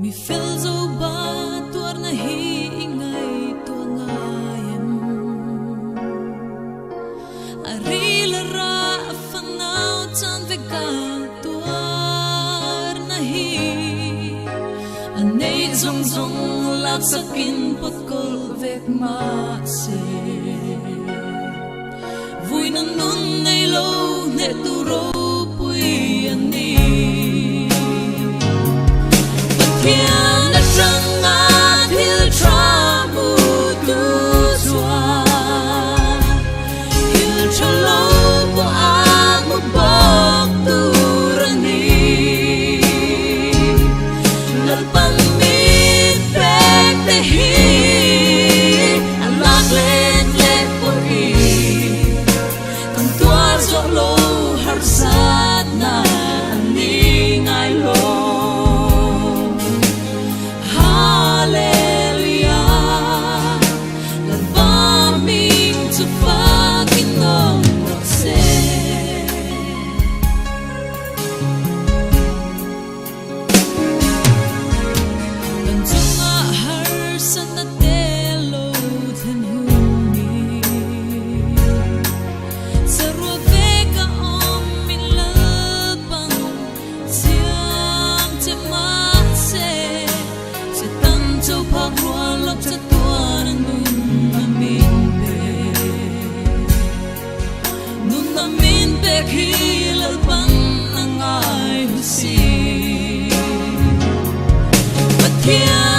mi fel zo ba tuar na hi ingay tua ngayem arila ra fanau chan veka tuar na hi anei zong zong lak sakin pakol vek ma se vui nang nun ngay lo ne tu ro pui ani Kian na trăng a thil tra mu tu zua il cho lo po a mu bok tu rani nal pan mit pek te hi an lak len le por hi kan tuar zo lo har sat na ani ngai lo khi lỡ băng nắng ai si bất thiên